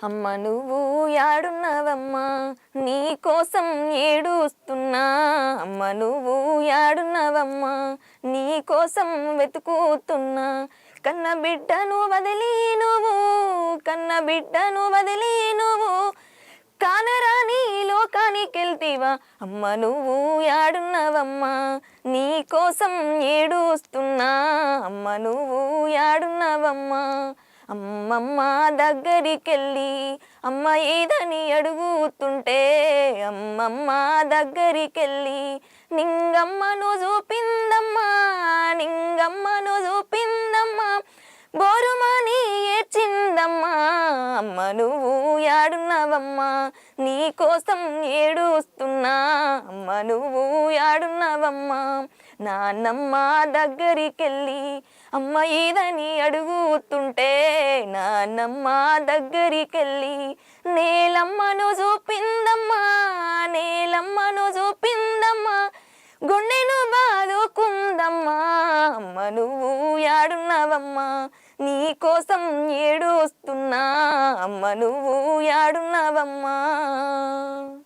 అమ్మ నువ్వు యాడున్నవమ్మా నీ కోసం ఏడుస్తున్నా. అమ్మ నువ్వు యాడున్నవమ్మా నీ కోసం వెతుకుతున్నా. కన్న బిడ్డను వదిలి నువ్వు, కన్న బిడ్డను వదిలి నువ్వు కానరాని లోకానికెళ్తివా. అమ్మ నువ్వు యాడున్నవమ్మా నీ కోసం ఏడుస్తున్నా. అమ్మ నువ్వు యాడున్నవమ్మా. అమ్మమ్మ దగ్గరికెళ్ళి అమ్మ ఏదని అడుగుతుంటే, అమ్మమ్మ దగ్గరికెళ్ళి నింగమ్మను చూపిందమ్మా, నింగమ్మను చూపిందమ్మా, బోరుమని ఏడ్చిందమ్మా. అమ్మ నువ్వు యాడున్నవమ్మా నీ కోసం ఏడుస్తున్నా. అమ్మ నువ్వు యాడున్నవమ్మా. నాన్నమ్మ దగ్గరికెళ్ళి అమ్మ ఏదని అడుగుతుంటే, నాన్నమ్మ దగ్గరికెళ్ళి నేలమ్మను చూపిందమ్మా, నేలమ్మను చూపిందమ్మా, గుండెను బాదుకుందమ్మా. అమ్మ నువ్వు యాడున్నవమ్మా నీ కోసం ఏడుస్తున్నా. అమ్మ నువ్వు యాడున్నవమ్మా.